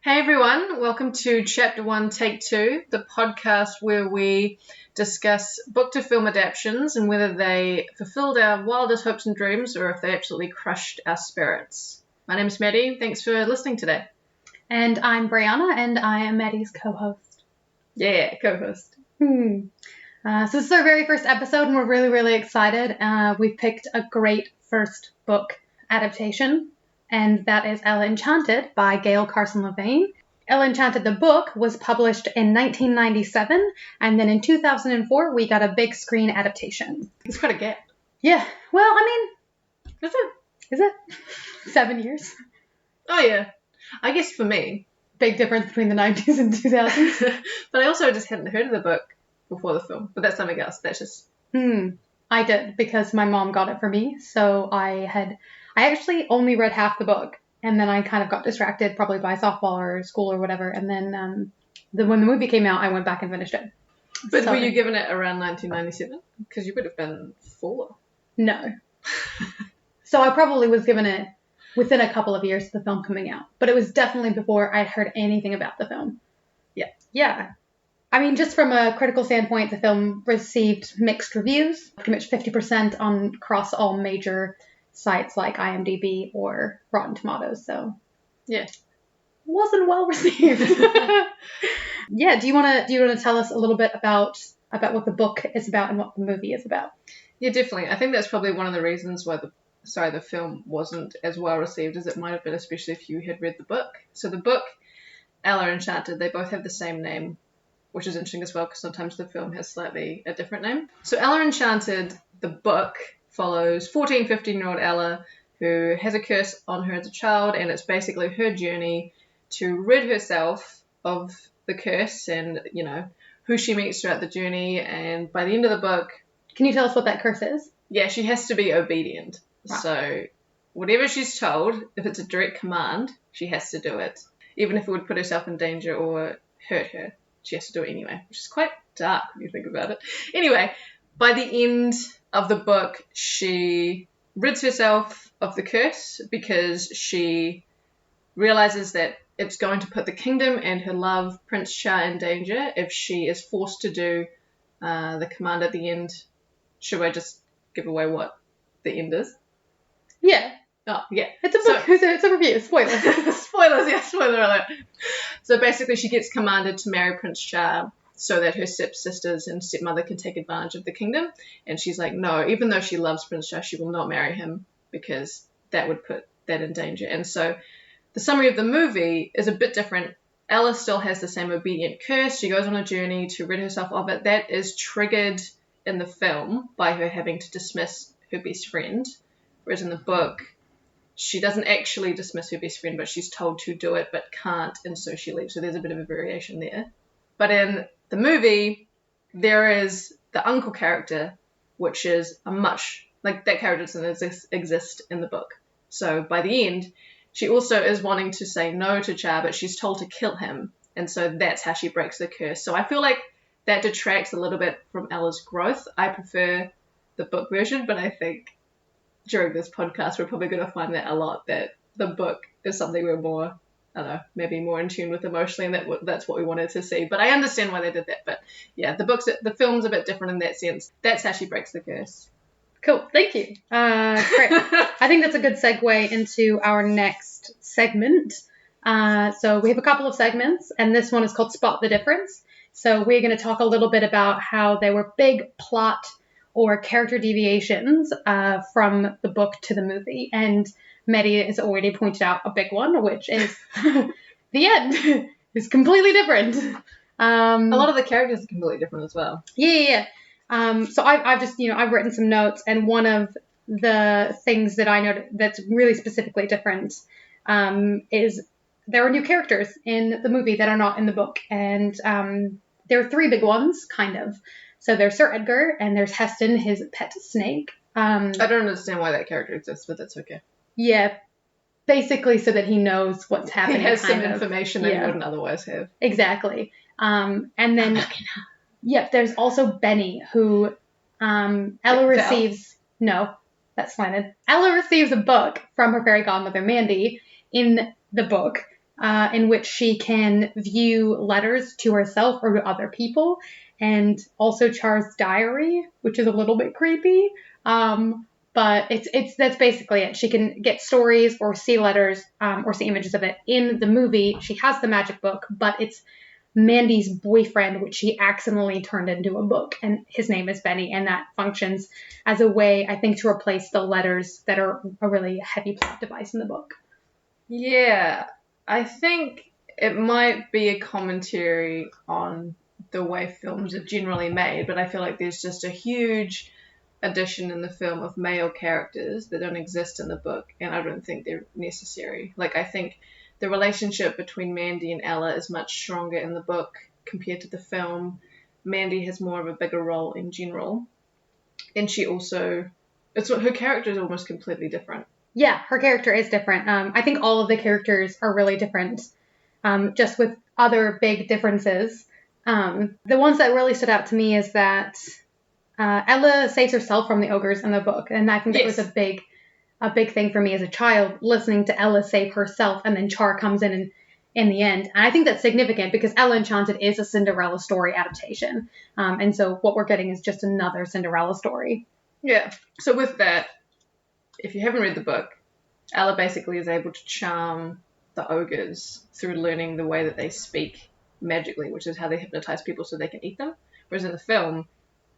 Hey everyone, welcome to Chapter 1 Take 2, the podcast where we discuss book to film adaptations and whether they fulfilled our wildest hopes and dreams or if they absolutely crushed our spirits. My name's Maddy, thanks for listening today. And I'm Brianna, and I am Maddy's co-host. Yeah, co-host. So this is our very first episode, and we're really, really excited. We've picked a great first book adaptation, and that is Ella Enchanted by Gail Carson Levine. Ella Enchanted, the book, was published in 1997, and then in 2004, we got a big screen adaptation. It's quite a gap. Yeah, well, I mean... Is it? 7 years. Oh, yeah. I guess for me. Big difference between the 90s and 2000s. But I also just hadn't heard of the book before the film. But that's something else. That's just... I did, because my mom got it for me, so I actually only read half the book, and then I kind of got distracted, probably by softball or school or whatever, and then when the movie came out, I went back and finished it. But so, were you given it around 1997? Because you would have been 4. No. So I probably was given it within a couple of years of the film coming out, but it was definitely before I'd heard anything about the film. Yeah. I mean, just from a critical standpoint, the film received mixed reviews, pretty much 50% across all major sites like IMDb or Rotten Tomatoes, so yeah, wasn't well received. Yeah, do you want to tell us a little bit about what the book is about and what the movie is about? Yeah, definitely. I think that's probably one of the reasons why the film wasn't as well received as it might have been, especially if you had read the book. So the book, Ella Enchanted, they both have the same name, which is interesting as well because sometimes the film has slightly a different name. So Ella Enchanted, the book, follows 14, 15-year-old Ella who has a curse on her as a child, and it's basically her journey to rid herself of the curse and, you know, who she meets throughout the journey. And by the end of the book... Can you tell us what that curse is? Yeah, she has to be obedient. Wow. So whatever she's told, if it's a direct command, she has to do it. Even if it would put herself in danger or hurt her, she has to do it anyway, which is quite dark when you think about it. Anyway, by the end of the book, she rids herself of the curse because she realizes that it's going to put the kingdom and her love, Prince Shah, in danger if she is forced to do the command at the end. Should I just give away what the end is? Yeah. Oh, yeah. It's a book. It's a review. Spoilers. Spoilers, yeah, spoiler alert. So basically she gets commanded to marry Prince Shah so that her stepsisters and stepmother can take advantage of the kingdom. And she's like, no, even though she loves Prince Shah, she will not marry him because that would put that in danger. And so the summary of the movie is a bit different. Ella still has the same obedient curse. She goes on a journey to rid herself of it. That is triggered in the film by her having to dismiss her best friend. Whereas in the book, she doesn't actually dismiss her best friend, but she's told to do it, but can't, and so she leaves. So there's a bit of a variation there. But in the movie, there is the uncle character, which is that character doesn't exist in the book. So by the end, she also is wanting to say no to Shah, but she's told to kill him. And so that's how she breaks the curse. So I feel like that detracts a little bit from Ella's growth. I prefer the book version, but I think during this podcast, we're probably going to find that a lot, that the book is something we're more, I don't know, maybe more in tune with emotionally, and that's what we wanted to see. But I understand why they did that. But yeah, the film's a bit different in that sense. That's how she breaks the curse. Cool. Thank you. Great. I think that's a good segue into our next segment. So we have a couple of segments, and this one is called Spot the Difference. So we're going to talk a little bit about how there were big plot or character deviations from the book to the movie. And Maddy has already pointed out a big one, which is the end is completely different. A lot of the characters are completely different as well. Yeah. So I've just, I've written some notes, and one of the things that I noted that's really specifically different is there are new characters in the movie that are not in the book. And there are 3 big ones, kind of. So there's Sir Edgar, and there's Heston, his pet snake. I don't understand why that character exists, but that's okay. Yeah, basically so that he knows what's happening. He has some information that he wouldn't otherwise have. Exactly. And then, there's also Benny, who Ella receives... No, that's slanted. Ella receives a book from her fairy godmother, Mandy, in the book in which she can view letters to herself or to other people, and also Char's diary, which is a little bit creepy. But that's basically it. She can get stories or see letters or see images of it. In the movie, she has the magic book, but it's Mandy's boyfriend, which she accidentally turned into a book, and his name is Benny, and that functions as a way, I think, to replace the letters that are a really heavy plot device in the book. Yeah, I think it might be a commentary on the way films are generally made, but I feel like there's just a huge addition in the film of male characters that don't exist in the book, and I don't think they're necessary. Like, I think the relationship between Mandy and Ella is much stronger in the book compared to the film. Mandy has more of a bigger role in general, and she also, her character is almost completely different. Yeah, her character is different. I think all of the characters are really different, just with other big differences. The ones that really stood out to me is that Ella saves herself from the ogres in the book, and I think that was a big thing for me as a child, listening to Ella save herself, and then Char comes in the end. And I think that's significant because Ella Enchanted is a Cinderella story adaptation, and so what we're getting is just another Cinderella story. Yeah. So with that, if you haven't read the book, Ella basically is able to charm the ogres through learning the way that they speak magically, which is how they hypnotize people so they can eat them. Whereas in the film,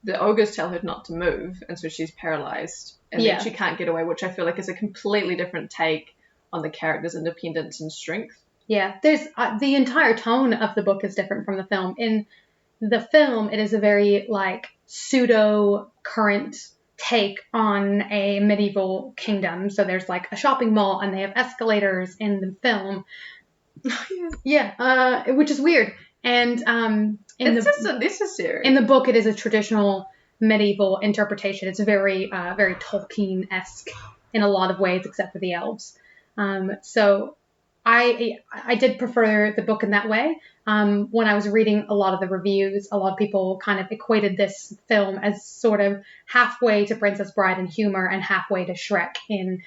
the ogres tell her not to move, and so she's paralyzed, and then she can't get away, which I feel like is a completely different take on the character's independence and strength. Yeah, there's the entire tone of the book is different from the film. In the film, it is a very like pseudo current take on a medieval kingdom. So there's like a shopping mall, and they have escalators in the film. Which is weird. And it's just unnecessary. In the book, it is a traditional medieval interpretation. It's very very Tolkien-esque in a lot of ways, except for the elves. So I did prefer the book in that way. When I was reading a lot of the reviews, a lot of people kind of equated this film as sort of halfway to Princess Bride in humor and halfway to Shrek in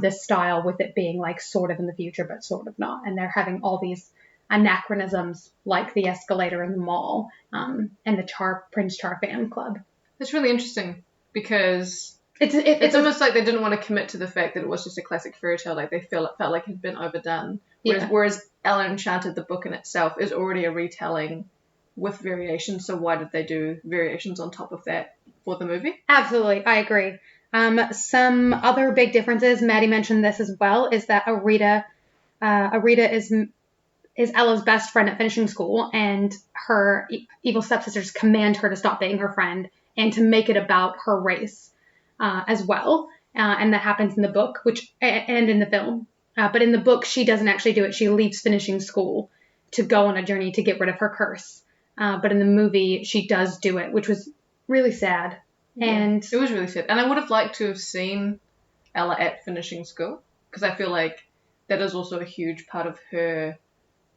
this style, with it being like sort of in the future, but sort of not. And they're having all these anachronisms like the escalator in the mall and the Prince Char fan club. It's really interesting because it's almost like they didn't want to commit to the fact that it was just a classic fairy tale. Like they felt like it had been overdone. Whereas Ella Enchanted, the book in itself, is already a retelling with variations. So why did they do variations on top of that for the movie? Absolutely, I agree. Some other big differences, Maddy mentioned this as well, is that Arita is Ella's best friend at finishing school, and her evil stepsisters command her to stop being her friend and to make it about her race as well. And that happens in the book, and in the film. But in the book, she doesn't actually do it. She leaves finishing school to go on a journey to get rid of her curse. But in the movie, she does do it, which was really sad. Yeah, and it was really sad. And I would have liked to have seen Ella at finishing school, because I feel like that is also a huge part of her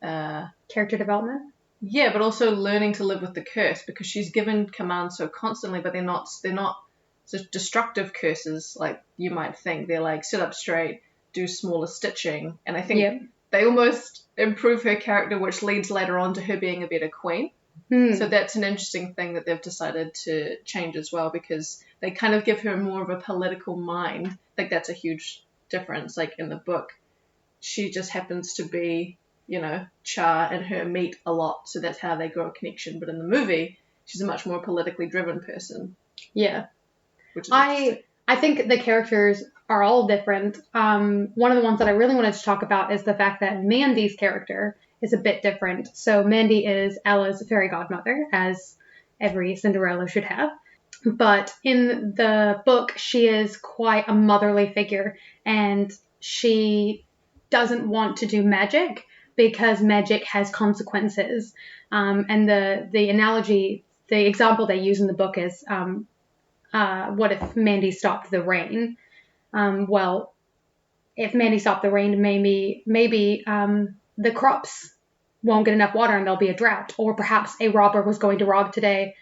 character development. Yeah, but also learning to live with the curse, because she's given commands so constantly, but they're not so destructive curses like you might think. They're like, sit up straight, do smaller stitching, and I think they almost improve her character, which leads later on to her being a better queen. So that's an interesting thing that they've decided to change as well, because they kind of give her more of a political mind. I think that's a huge difference. Like in the book, she just happens to be, Char and her meet a lot, so that's how they grow a connection. But in the movie, she's a much more politically driven person. Yeah. Which is I think the characters are all different. One of the ones that I really wanted to talk about is the fact that Mandy's character is a bit different. So Mandy is Ella's fairy godmother, as every Cinderella should have. But in the book, she is quite a motherly figure, and she doesn't want to do magic because magic has consequences. And the analogy, the example they use in the book is, what if Mandy stopped the rain? Well, if Mandy stopped the rain, maybe the crops won't get enough water and there'll be a drought. Or perhaps a robber was going to rob today,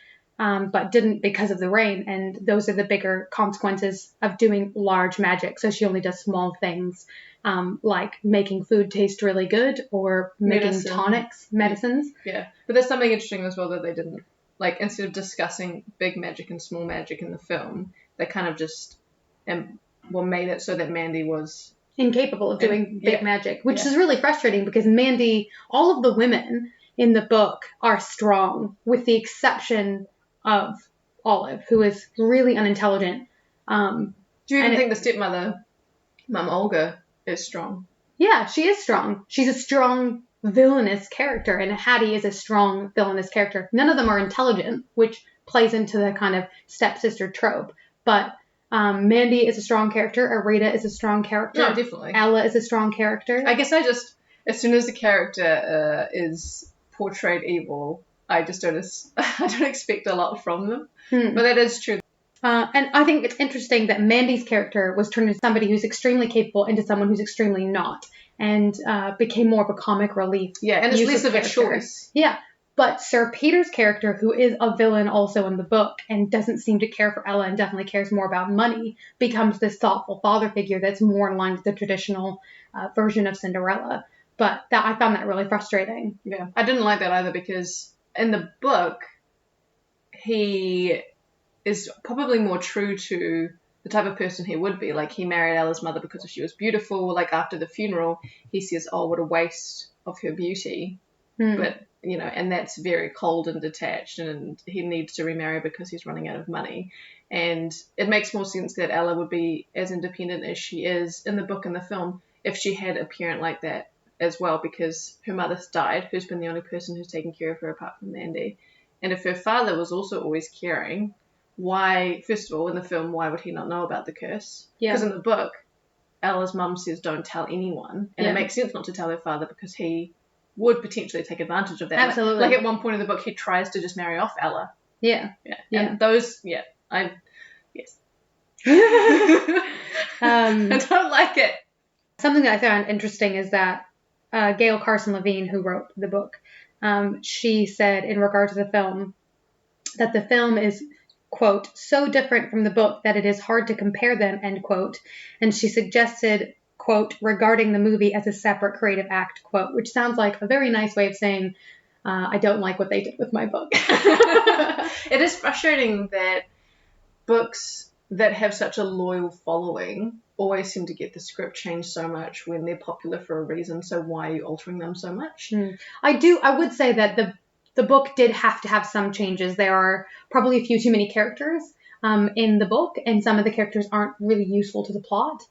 but didn't because of the rain. And those are the bigger consequences of doing large magic. So she only does small things, like making food taste really good or making medicines. Yeah. But there's something interesting as well that they didn't, like, instead of discussing big magic and small magic in the film, they kind of just made it so that Mandy was incapable of doing big magic, which is really frustrating because Mandy, all of the women in the book are strong, with the exception of Olive, who is really unintelligent. Do you even think the stepmother, Mum Olga, is strong? Yeah, she is strong. She's a strong villainous character, and Hattie is a strong villainous character. None of them are intelligent, which plays into the kind of stepsister trope. But Mandy is a strong character. Arita is a strong character. No, definitely. Ella is a strong character. I guess as soon as the character is portrayed evil, I don't expect a lot from them. But that is true. And I think it's interesting that Mandy's character was turned into somebody who's extremely capable into someone who's extremely not, and became more of a comic relief. Yeah, and it's less of a choice. Yeah, but Sir Peter's character, who is a villain also in the book and doesn't seem to care for Ella and definitely cares more about money, becomes this thoughtful father figure that's more in line with the traditional version of Cinderella. But I found that really frustrating. Yeah, I didn't like that either because in the book, he is probably more true to the type of person he would be. Like, he married Ella's mother because she was beautiful. Like, after the funeral, he says, oh, what a waste of her beauty. But, you know, and that's very cold and detached, and he needs to remarry because he's running out of money. And it makes more sense that Ella would be as independent as she is in the book and the film if she had a parent like that as well, because her mother's died, who's been the only person who's taken care of her apart from Mandy. And if her father was also always caring, why, first of all, in the film, why would he not know about the curse? Yeah. Because in the book, Ella's mum says don't tell anyone. And it makes sense not to tell her father because he would potentially take advantage of that. Absolutely. Like at one point in the book, he tries to just marry off Ella. Yeah. Yeah. Yeah. And those, yes. I don't like it. Something that I found interesting is that Gail Carson Levine, who wrote the book, she said in regard to the film that the film is, quote, so different from the book that it is hard to compare them, end quote. And she suggested, quote, regarding the movie as a separate creative act, quote, which sounds like a very nice way of saying, I don't like what they did with my book. It is frustrating that books that have such a loyal following always seem to get the script changed so much when they're popular for a reason. So why are you altering them so much? I would say that the book did have to have some changes. There are probably a few too many characters in the book, and some of the characters aren't really useful to the plot.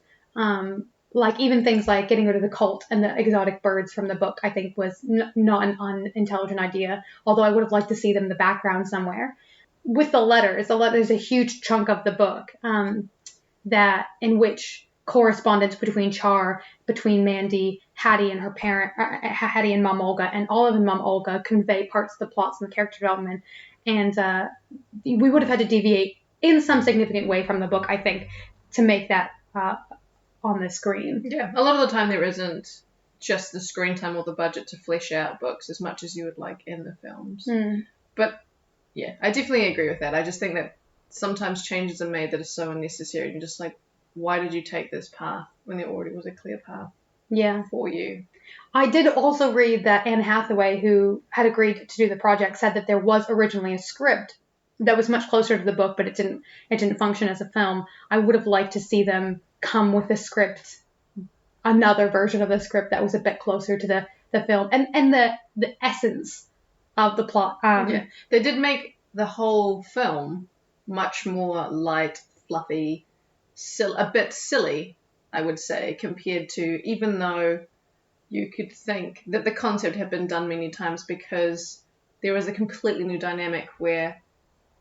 Like even things like getting rid of the cult and the exotic birds from the book, I think was not an unintelligent idea, although I would have liked to see them in the background somewhere. With the letters, there's a huge chunk of the book that in which correspondence between Mandy, Hattie and her parent, Hattie and Mum Olga, and Olive and Mum Olga convey parts of the plots and the character development. And we would have had to deviate in some significant way from the book, I think, to make that on the screen. Yeah, a lot of the time there isn't just the screen time or the budget to flesh out books as much as you would like in the films. But yeah, I definitely agree with that. I just think that sometimes changes are made that are so unnecessary. You're just like, why did you take this path when there already was a clear path for you? I did also read that Anne Hathaway, who had agreed to do the project, said that there was originally a script that was much closer to the book, but it didn't function as a film. I would have liked to see them come with a script, another version of the script that was a bit closer to the film and the essence of the plot. They did make the whole film much more light, fluffy, a bit silly, I would say, compared to, even though you could think that the concept had been done many times, because there is a completely new dynamic where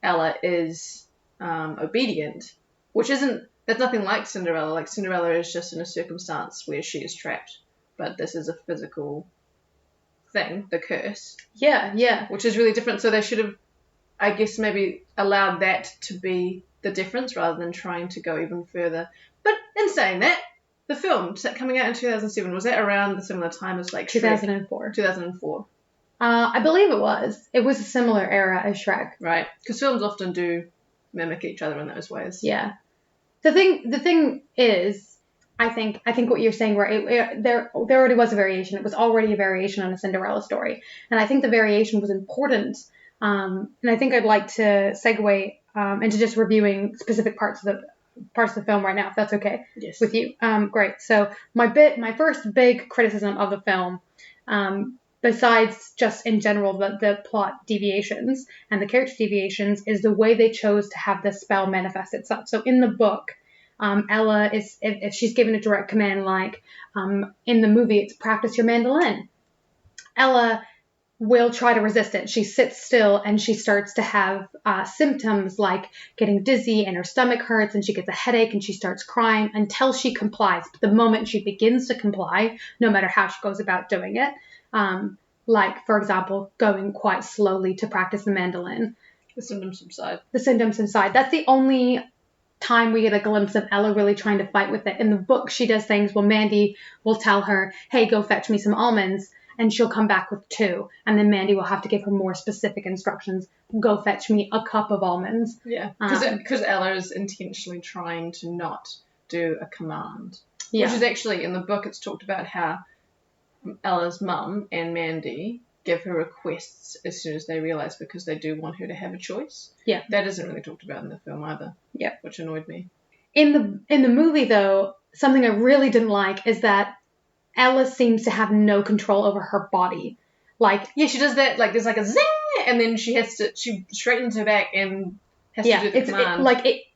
Ella is obedient, that's nothing like Cinderella. Like, Cinderella is just in a circumstance where she is trapped, but this is a physical thing, the curse. Yeah. Which is really different. So they should have, I guess, maybe allowed that to be the difference rather than trying to go even further. But in saying that, the film coming out in 2007, was that around the similar time as like 2004? 2004. I believe it was. It was a similar era as Shrek. Right. Because films often do mimic each other in those ways. Yeah. The thing is, I think what you're saying, right? There already was a variation. It was already a variation on a Cinderella story, and I think the variation was important. And I think I'd like to segue into just reviewing specific parts of the film right now, if that's okay. Yes. With you. Great. So my first big criticism of the film, besides just in general the plot deviations and the character deviations, is the way they chose to have the spell manifest itself. So in the book, Ella is, if she's given a direct command, like in the movie, it's practice your mandolin, Ella will try to resist it. She sits still and she starts to have symptoms like getting dizzy and her stomach hurts and she gets a headache and she starts crying until she complies. But the moment she begins to comply, no matter how she goes about doing it, like, for example, going quite slowly to practice the mandolin, the symptoms subside. That's the only time we get a glimpse of Ella really trying to fight with it. In the book, she does things. Well, Mandy will tell her, hey, go fetch me some almonds. And she'll come back with 2. And then Mandy will have to give her more specific instructions. Go fetch me a cup of almonds. Yeah, because Ella is intentionally trying to not do a command. Yeah. Which is actually, in the book, it's talked about how Ella's mum and Mandy give her requests as soon as they realise, because they do want her to have a choice. Yeah. That isn't really talked about in the film either. Yeah. Which annoyed me. In the movie, though, something I really didn't like is that Ella seems to have no control over her body. Like, yeah, she does that, like, there's like a zing, and then she straightens her back and has to do the command.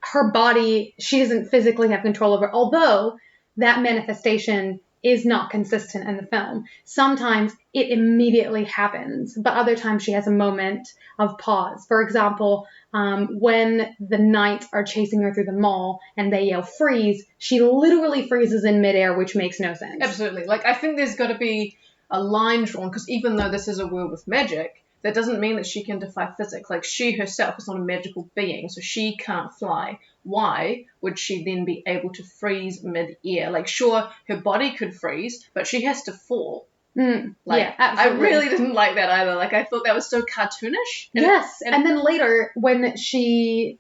Her body, she doesn't physically have control over, although that manifestation is not consistent in the film. Sometimes it immediately happens, but other times she has a moment of pause. For example, when the knights are chasing her through the mall and they yell freeze, she literally freezes in midair, which makes no sense. Absolutely. Like, I think there's got to be a line drawn, because even though this is a world with magic, that doesn't mean that she can defy physics. Like, she herself is not a magical being, so she can't fly. Why would she then be able to freeze mid-air? Like, sure, her body could freeze, but she has to fall. Yeah, absolutely. I really didn't like that either. Like, I thought that was so cartoonish. Yes, and then later, when she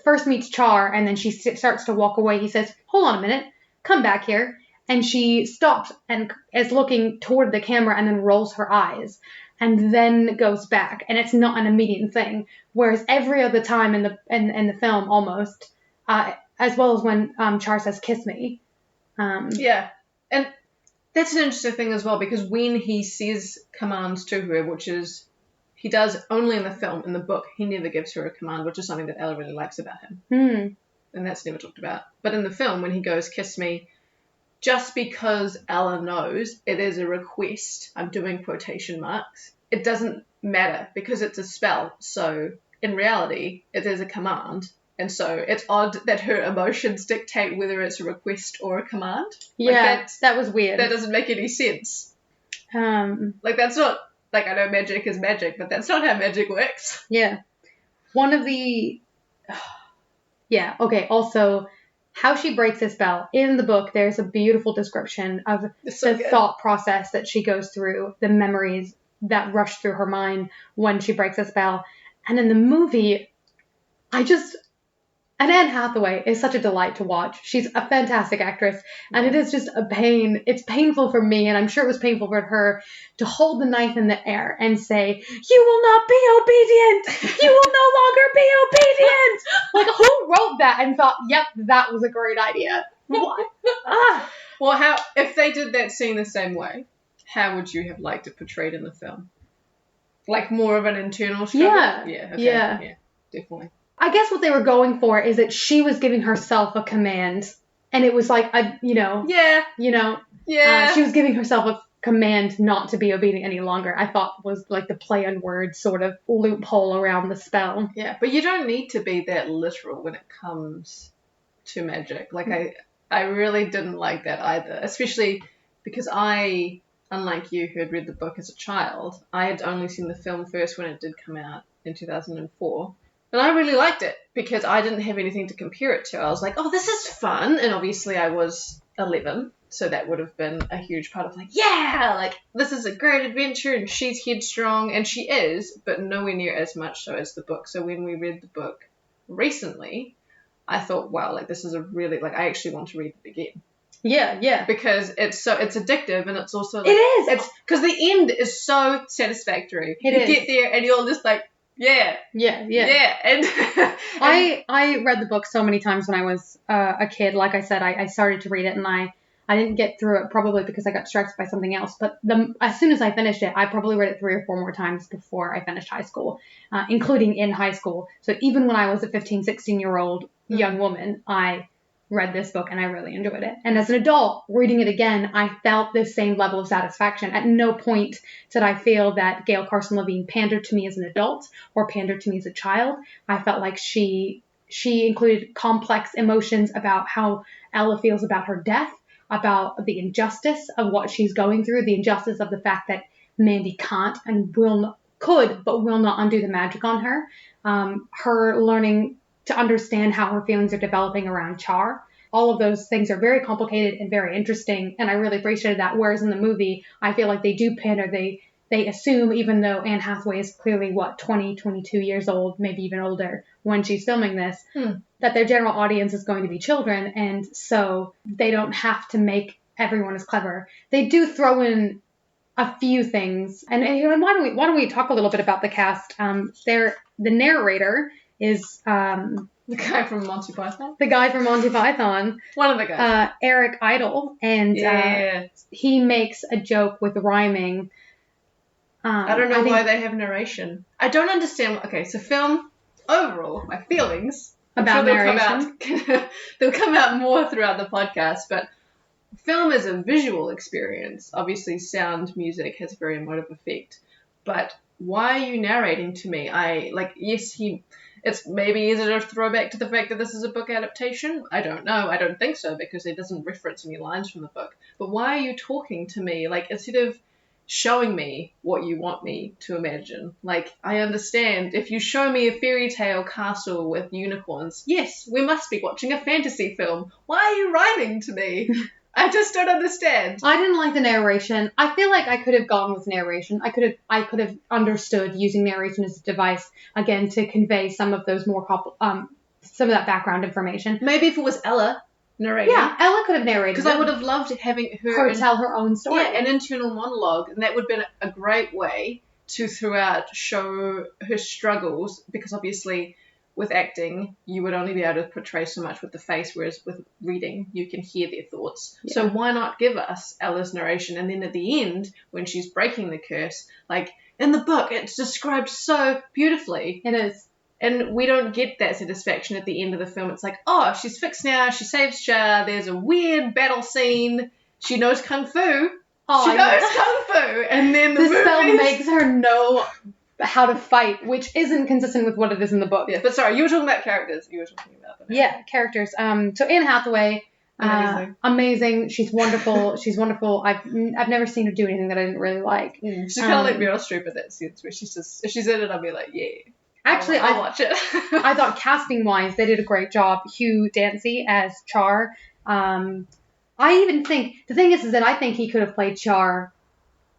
first meets Char and then she starts to walk away, he says, hold on a minute, come back here. And she stops and is looking toward the camera and then rolls her eyes and then goes back. And it's not an immediate thing. Whereas every other time in the film, almost, as well as when Char says, kiss me. Yeah. And that's an interesting thing as well, because when he says commands to her, which is, he does only in the film, in the book, he never gives her a command, which is something that Ella really likes about him. And that's never talked about. But in the film, when he goes, kiss me, just because Ella knows it is a request, I'm doing quotation marks, it doesn't matter because it's a spell. So in reality, it is a command. And so it's odd that her emotions dictate whether it's a request or a command. Yeah, like that was weird. That doesn't make any sense. Like, that's not, like, I know magic is magic, but that's not how magic works. Yeah. One of the... Yeah, okay, also... How she breaks a spell. In the book, there's a beautiful description of thought process that she goes through, the memories that rush through her mind when she breaks a spell. And in the movie, and Anne Hathaway is such a delight to watch. She's a fantastic actress, and it is just a pain. It's painful for me, and I'm sure it was painful for her, to hold the knife in the air and say, you will not be obedient! You will no longer be obedient! Like, who wrote that and thought, yep, that was a great idea? What? Well, if they did that scene the same way, how would you have liked it portrayed in the film? Like, more of an internal struggle? Yeah. Yeah, definitely. I guess what they were going for is that she was giving herself a command, and it was like, Yeah. She was giving herself a command not to be obedient any longer. I thought was like the play on words sort of loophole around the spell. Yeah, but you don't need to be that literal when it comes to magic. Like, I really didn't like that either, especially because I, unlike you who had read the book as a child, I had only seen the film first when it did come out in 2004. And I really liked it because I didn't have anything to compare it to. I was like, oh, this is fun. And obviously I was 11, So that would have been a huge part of like, yeah, like this is a great adventure and she's headstrong, and she is, but nowhere near as much so as the book. So when we read the book recently, I thought, wow, like this is a really, like I actually want to read it again. Yeah. Because it's addictive, and it's also like, It is. It's because the end is so satisfactory. You get there and you're just like, yeah. And I read the book so many times when I was a kid. Like I said, I started to read it, and I didn't get through it probably because I got distracted by something else. But as soon as I finished it, I probably read it 3 or 4 more times before I finished high school, including in high school. So even when I was a 15, 16-year-old young woman, I read this book and I really enjoyed it. And as an adult, reading it again, I felt this same level of satisfaction. At no point did I feel that Gail Carson Levine pandered to me as an adult or pandered to me as a child. I felt like she included complex emotions about how Ella feels about her death, about the injustice of what she's going through, the injustice of the fact that Mandy can't and could, but will not undo the magic on her. Her learning to understand how her feelings are developing around Char. All of those things are very complicated and very interesting, and I really appreciated that. Whereas in the movie, I feel like they do pander, they assume, even though Anne Hathaway is clearly, 20, 22 years old, maybe even older when she's filming this, that their general audience is going to be children, and so they don't have to make everyone as clever. They do throw in a few things, and why don't we talk a little bit about the cast? The narrator is the guy from Monty Python. The guy from Monty Python. One of the guys. Eric Idle, and he makes a joke with rhyming. I don't know why they have narration. I don't understand. Okay, so film overall, my feelings about narration. They'll come out more throughout the podcast, but film is a visual experience. Obviously, sound, music has a very emotive effect. But why are you narrating to me? It's maybe is it a throwback to the fact that this is a book adaptation? I don't know. I don't think so, because it doesn't reference any lines from the book. But why are you talking to me? Like, instead of showing me what you want me to imagine. Like, I understand if you show me a fairy tale castle with unicorns, yes, we must be watching a fantasy film. Why are you rhyming to me? I just don't understand. I didn't like the narration. I feel like I could have gone with narration. I could have understood using narration as a device, again, to convey some of those more some of that background information. Maybe if it was Ella narrating. Yeah, Ella could have narrated. Because I would have loved having her tell her own story. Yeah, an internal monologue, and that would have been a great way to throughout show her struggles, because obviously with acting, you would only be able to portray so much with the face, whereas with reading, you can hear their thoughts. Yeah. So why not give us Ella's narration? And then at the end, when she's breaking the curse, like in the book, it's described so beautifully. It is. And we don't get that satisfaction at the end of the film. It's like, oh, she's fixed now. She saves Char. There's a weird battle scene. She knows Kung Fu. Oh, she knows Kung Fu. And then this film makes her know how to fight, which isn't consistent with what it is in the book. Yeah, but sorry, you were talking about characters. You were talking about them. Yeah, characters. So Anne Hathaway, amazing. She's wonderful. She's wonderful. I've never seen her do anything that I didn't really like. She's kind of like Meryl Streep in that sense, where she's just, if she's in it, I'll be like, yeah. Actually, I'll watch it. I thought casting-wise, they did a great job. Hugh Dancy as Char. I even think, the thing is that I think he could have played Char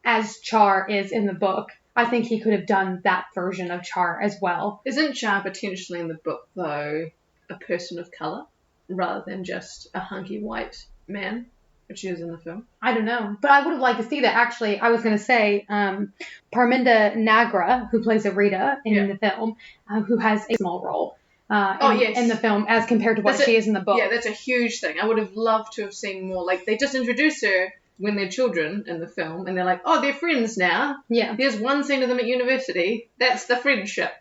as Char is in the book. I think he could have done that version of Char as well. Isn't Char potentially in the book, though, a person of colour, rather than just a hunky white man, which she is in the film? I don't know. But I would have liked to see that. Actually, I was going to say, Parminda Nagra, who plays Arita in the film, who has a small role in the film as compared to what she is in the book. Yeah, that's a huge thing. I would have loved to have seen more. Like, they just introduce her when they're children in the film, and they're like, oh, they're friends now. Yeah. There's one scene of them at university. That's the friendship.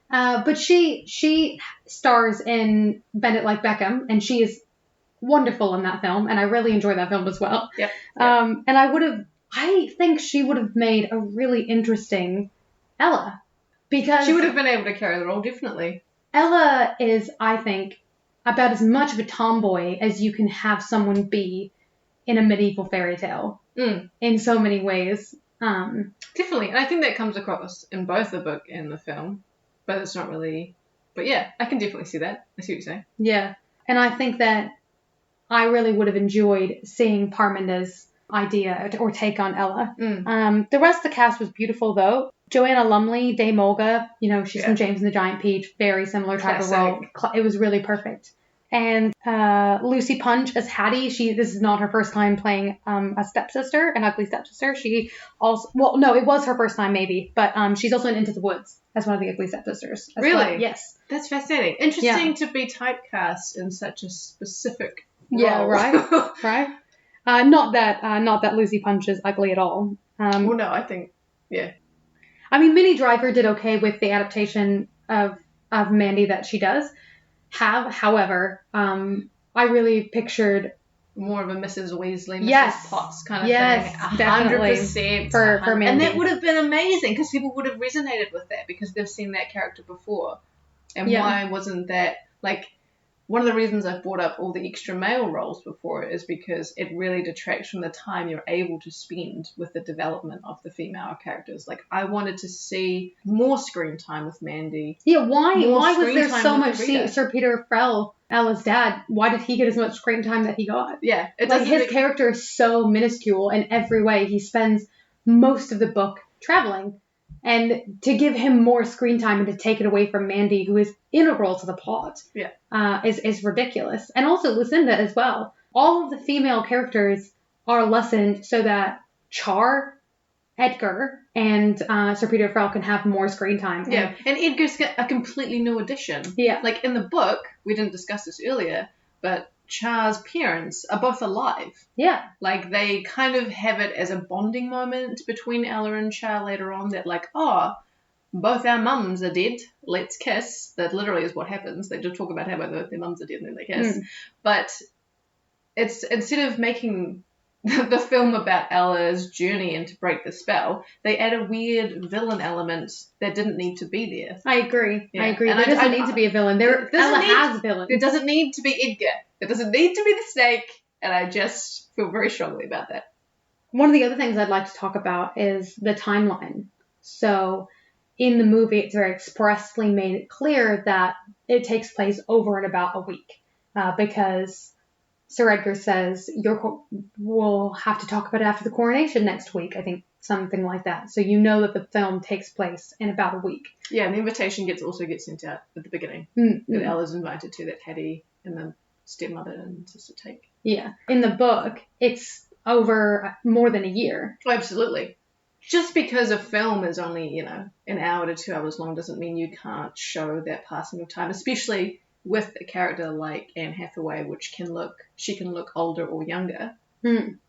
But she stars in Bend It Like Beckham, and she is wonderful in that film, and I really enjoy that film as well. Yep. And I think she would have made a really interesting Ella, because she would have been able to carry the role, definitely. Ella is, I think, about as much of a tomboy as you can have someone be in a medieval fairy tale in so many ways. Definitely. And I think that comes across in both the book and the film, but it's not really, but yeah, I can definitely see that. I see what you're saying. Yeah. And I think that I really would have enjoyed seeing Parminder's idea or take on Ella. The rest of the cast was beautiful, though. Joanna Lumley, Dame Olga, she's from James and the Giant Peach, very similar type of role. It was really perfect. And Lucy Punch as Hattie, this is not her first time playing a stepsister, an ugly stepsister. She also, well, no, it was her first time maybe, but she's also in Into the Woods as one of the ugly stepsisters. Really? Well. Yes. That's fascinating. Interesting to be typecast in such a specific role. Yeah, right, right. Not that Lucy Punch is ugly at all. Well, no, I think, yeah. I mean, Minnie Driver did okay with the adaptation of Mandy that she does have. However, I really pictured more of a Mrs. Weasley, Mrs. Yes. Potts kind of Yes, thing. definitely. 100% For Mandy. And that would have been amazing because people would have resonated with that because they've seen that character before. And why wasn't that, like, one of the reasons I've brought up all the extra male roles before is because it really detracts from the time you're able to spend with the development of the female characters. Like, I wanted to see more screen time with Mandy. Yeah, why was there so much Rita. Sir Peter Frell, Ella's dad? Why did he get as much screen time that he got? Yeah. His character is so minuscule in every way. He spends most of the book traveling. And to give him more screen time and to take it away from Mandy, who is integral to the plot, is ridiculous. And also Lucinda as well. All of the female characters are lessened so that Char, Edgar, and Sir Peter Frell can have more screen time. Yeah, and Edgar's a completely new addition. Yeah. Like, in the book, we didn't discuss this earlier, but Char's parents are both alive. Yeah. Like, they kind of have it as a bonding moment between Ella and Char later on that, like, both our mums are dead, let's kiss. That literally is what happens. They just talk about how both their mums are dead and then they kiss. But it's, instead of making the film about Ella's journey and to break the spell, they add a weird villain element that didn't need to be there. I agree. Yeah. I agree. And There doesn't need to be a villain. Ella has villains. There doesn't need to be Edgar. It doesn't need to be the snake. And I just feel very strongly about that. One of the other things I'd like to talk about is the timeline. So in the movie, it's very expressly made it clear that it takes place over and about a week because Sir Edgar says we'll have to talk about it after the coronation next week. I think something like that. So you know that the film takes place in about a week. Yeah, and the invitation also gets sent out at the beginning. That Ella's invited to, that Hattie and the stepmother and sister take. Yeah. In the book, it's over more than a year. Oh, absolutely. Just because a film is only, an hour to 2 hours long doesn't mean you can't show that passing of time, especially with a character like Anne Hathaway, which can look older or younger,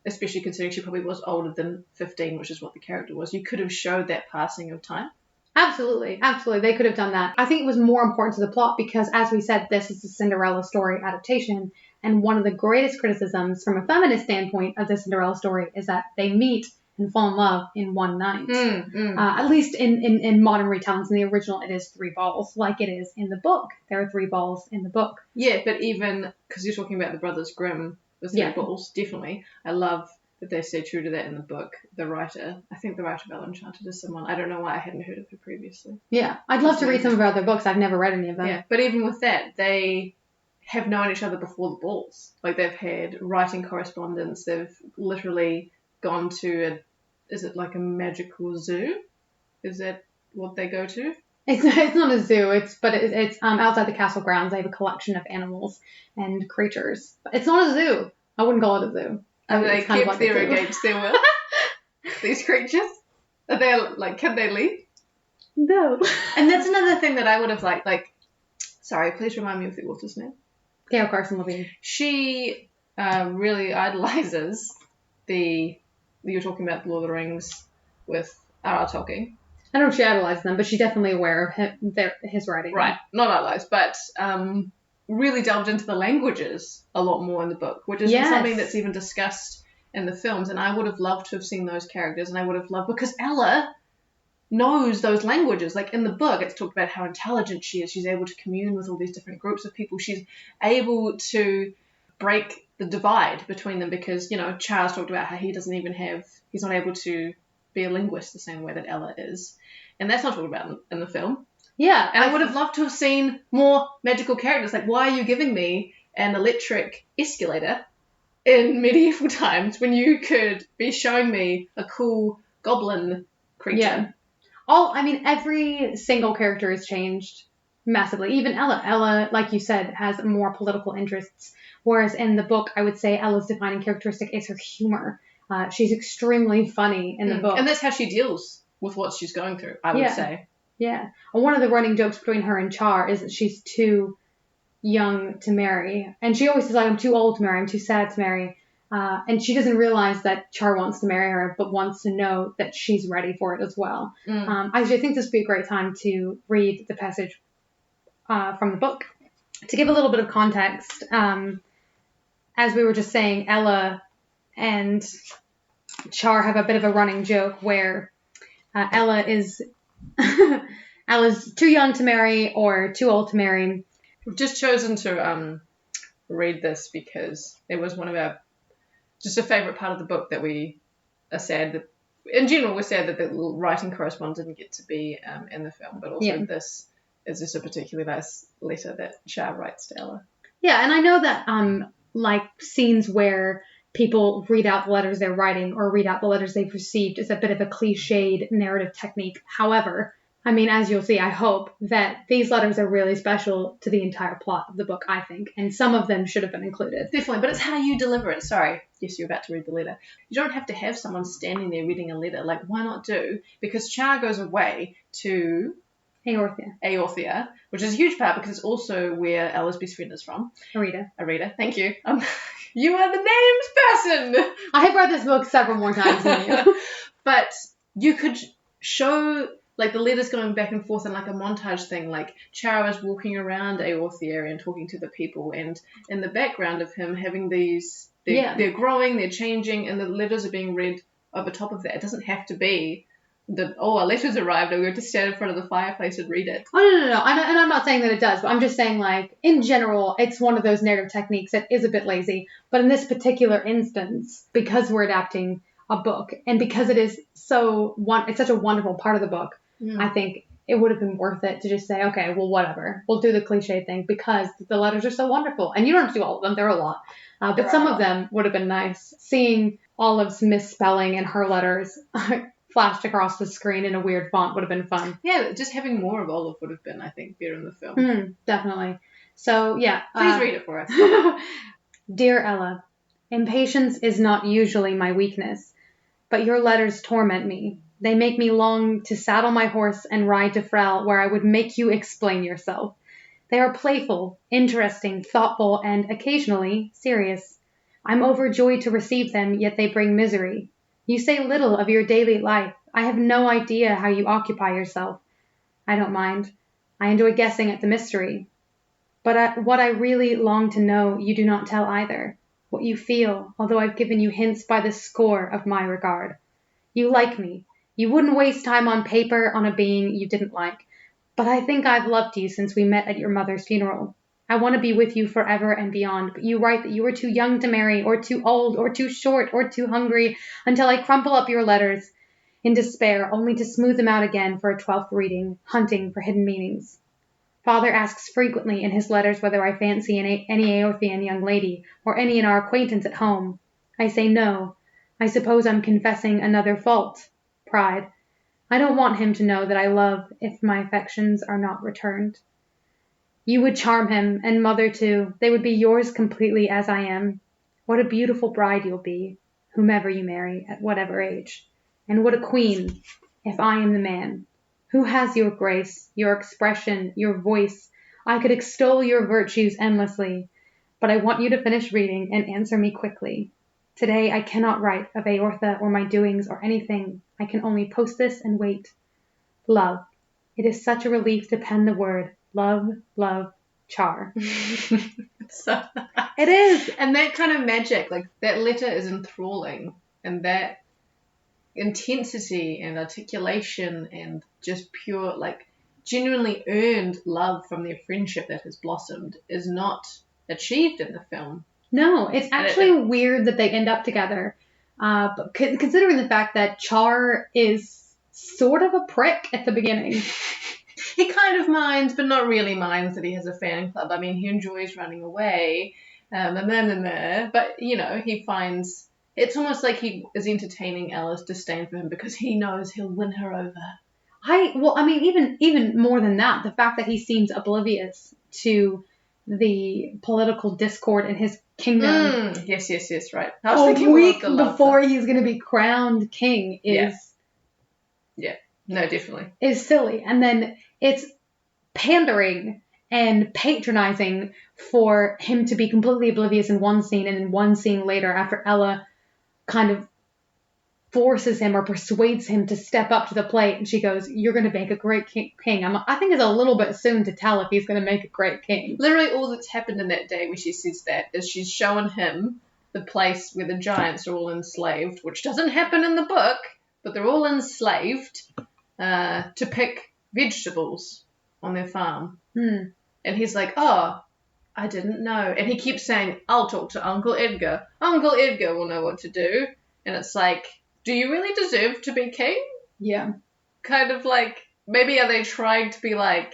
especially considering she probably was older than 15, which is what the character was. You could have showed that passing of time. Absolutely. They could have done that. I think it was more important to the plot because, as we said, this is a Cinderella story adaptation, and one of the greatest criticisms from a feminist standpoint of the Cinderella story is that they meet and fall in love in one night. At least in modern retellings. In the original, it is 3 balls, like it is in the book. There are 3 balls in the book. Yeah, but even, because you're talking about the Brothers Grimm, the 3 balls, definitely. I love that they stay true to that in the book. The writer, I think the writer of Ella Enchanted is someone, I don't know why I hadn't heard of her previously. Yeah, I'd love to read some of her other books. I've never read any of them. Yeah, but even with that, they have known each other before the balls. Like, they've had writing correspondence. They've literally gone to is it like a magical zoo? Is that what they go to? It's not a zoo. It's outside the castle grounds. They have a collection of animals and creatures. It's not a zoo. I wouldn't call it a zoo. Are they kept there against their will? These creatures? Are they can they leave? No. And that's another thing that I would have liked. Sorry, please remind me of the author's name. Gail Carson Levine. She really idolizes you're talking about Lord of the Rings with R.R. Tolkien. I don't know if she idolizes them, but she's definitely aware of his writing. Right, not idolized, but really delved into the languages a lot more in the book, which is something that's even discussed in the films. And I would have loved to have seen those characters, and I would have loved, because Ella knows those languages. Like, in the book, it's talked about how intelligent she is. She's able to commune with all these different groups of people. She's able to break the divide between them because, Charles talked about how he's not able to be a linguist the same way that Ella is. And that's not talked about in the film. Yeah. And I would have loved to have seen more magical characters. Like, why are you giving me an electric escalator in medieval times when you could be showing me a cool goblin creature. Yeah. Every single character has changed massively. Even Ella. Ella, like you said, has more political interests. Whereas in the book, I would say Ella's defining characteristic is her humor. She's extremely funny in the book. And that's how she deals with what she's going through, I would say. Yeah. And one of the running jokes between her and Char is that she's too young to marry. And she always says, like, I'm too old to marry. I'm too sad to marry. And she doesn't realize that Char wants to marry her, but wants to know that she's ready for it as well. I think this would be a great time to read the passage from the book. To give a little bit of context, as we were just saying, Ella and Char have a bit of a running joke where Ella's too young to marry or too old to marry. We've just chosen to read this because it was one of our just a favourite part of the book that we are sad that, in general, we're sad that the writing correspondence didn't get to be in the film, but also this is just a particularly nice letter that Char writes to Ella. Yeah, and I know that like scenes where people read out the letters they're writing or read out the letters they've received is a bit of a cliched narrative technique. However, I mean, as you'll see, I hope that these letters are really special to the entire plot of the book, I think, and some of them should have been included. Definitely, but it's how you deliver it. Sorry. Yes, you're about to read the letter. You don't have to have someone standing there reading a letter. Like, why not do? Because Char goes away to Aorthia, which is a huge part because it's also where Ella's best friend is from. Arita, thank you. You are the names person. I have read this book several more times than you. But you could show, like, the letters going back and forth in, like, a montage thing. Like, Char is walking around Aorthia and talking to the people, and in the background of him having these, they're growing, they're changing, and the letters are being read over top of that. It doesn't have to be our letters arrived and we have to stand in front of the fireplace and read it. Oh, no. And I'm not saying that it does, but I'm just saying, like, in general, it's one of those narrative techniques that is a bit lazy. But in this particular instance, because we're adapting a book and because it is it's such a wonderful part of the book, I think it would have been worth it to just say, okay, well, whatever. We'll do the cliche thing because the letters are so wonderful. And you don't have to do all of them. There are a lot. But some of them would have been nice. Seeing Olive's misspelling in her letters flashed across the screen in a weird font would have been fun. Yeah, just having more of Olive would have been, I think, better in the film. Definitely. So, yeah. Please read it for us. Dear Ella, impatience is not usually my weakness, but your letters torment me. They make me long to saddle my horse and ride to Frel, where I would make you explain yourself. They are playful, interesting, thoughtful, and occasionally serious. I'm overjoyed to receive them, yet they bring misery. You say little of your daily life. I have no idea how you occupy yourself. I don't mind. I enjoy guessing at the mystery. But what I really long to know, you do not tell either. What you feel, although I've given you hints by the score of my regard. You like me. You wouldn't waste time on paper on a being you didn't like. But I think I've loved you since we met at your mother's funeral. I want to be with you forever and beyond, but you write that you are too young to marry, or too old, or too short, or too hungry, until I crumple up your letters in despair, only to smooth them out again for a 12th reading, hunting for hidden meanings. Father asks frequently in his letters whether I fancy any Aorthian young lady, or any in our acquaintance at home. I say no. I suppose I'm confessing another fault, pride. I don't want him to know that I love if my affections are not returned. You would charm him, and mother too. They would be yours completely as I am. What a beautiful bride you'll be, whomever you marry, at whatever age. And what a queen, if I am the man. Who has your grace, your expression, your voice? I could extol your virtues endlessly, but I want you to finish reading and answer me quickly. Today I cannot write of Aortha or my doings or anything. I can only post this and wait. Love. It is such a relief to pen the word. Love, love, Char. So it is. And that kind of magic, like, that letter is enthralling. And that intensity and articulation and just pure, like, genuinely earned love from their friendship that has blossomed is not achieved in the film. No, it's actually weird that they end up together. But considering the fact that Char is sort of a prick at the beginning. He kind of minds, but not really minds that he has a fan club. I mean, he enjoys running away, But, he finds... It's almost like he is entertaining Ella's disdain for him because he knows he'll win her over. Even more than that, the fact that he seems oblivious to the political discord in his kingdom. Yes, right. I was thinking a week before he's going to be crowned king is... Yeah. No, definitely. Is silly. And then it's pandering and patronizing for him to be completely oblivious in one scene, and in one scene later, after Ella kind of forces him or persuades him to step up to the plate, and she goes, "You're going to make a great king." I think it's a little bit soon to tell if he's going to make a great king. Literally all that's happened in that day when she says that is she's shown him the place where the giants are all enslaved, which doesn't happen in the book, but they're all enslaved to pick vegetables on their farm. And he's like, "Oh, I didn't know." And he keeps saying, "I'll talk to Uncle Edgar. Uncle Edgar will know what to do." And it's like, do you really deserve to be king? Yeah. Kind of like, maybe are they trying to be like,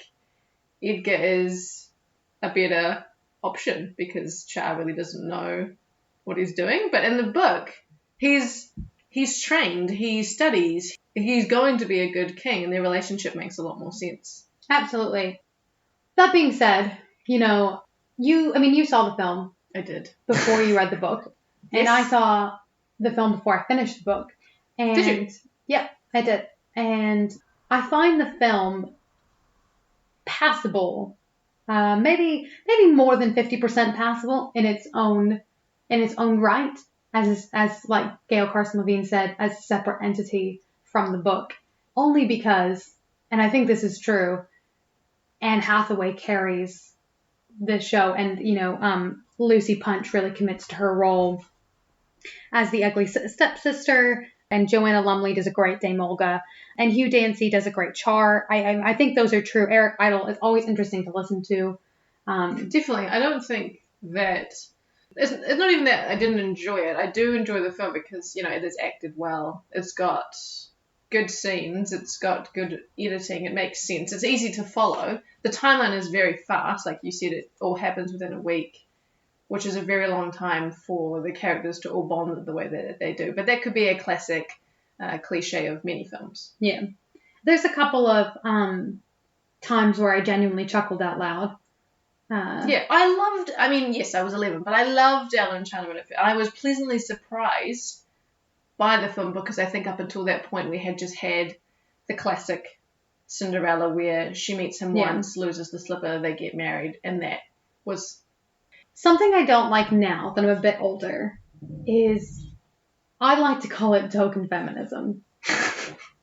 Edgar is a better option because Char really doesn't know what he's doing. But in the book, he's trained, he studies, he's going to be a good king, and their relationship makes a lot more sense. Absolutely. That being said, you saw the film. I did. Before you read the book. Yes. And I saw the film before I finished the book. And did you? Yeah, I did. And I find the film passable. Maybe more than 50% passable in its own right, as like Gail Carson Levine said, as a separate entity from the book. Only because, and I think this is true, Anne Hathaway carries the show, and Lucy Punch really commits to her role as the ugly stepsister, and Joanna Lumley does a great Dame Olga, and Hugh Dancy does a great Char. I think those are true. Eric Idle is always interesting to listen to. Definitely. I don't think that... It's not even that I didn't enjoy it. I do enjoy the film because, it is acted well. It's got good scenes. It's got good editing. It makes sense. It's easy to follow. The timeline is very fast. Like you said, it all happens within a week, which is a very long time for the characters to all bond the way that they do. But that could be a classic cliche of many films. Yeah. There's a couple of times where I genuinely chuckled out loud. Yeah, I was 11, but I loved Ella Enchanted. I was pleasantly surprised by the film because I think up until that point we had just had the classic Cinderella where she meets him once, loses the slipper, they get married, and that was... Something I don't like now that I'm a bit older is, I like to call it token feminism.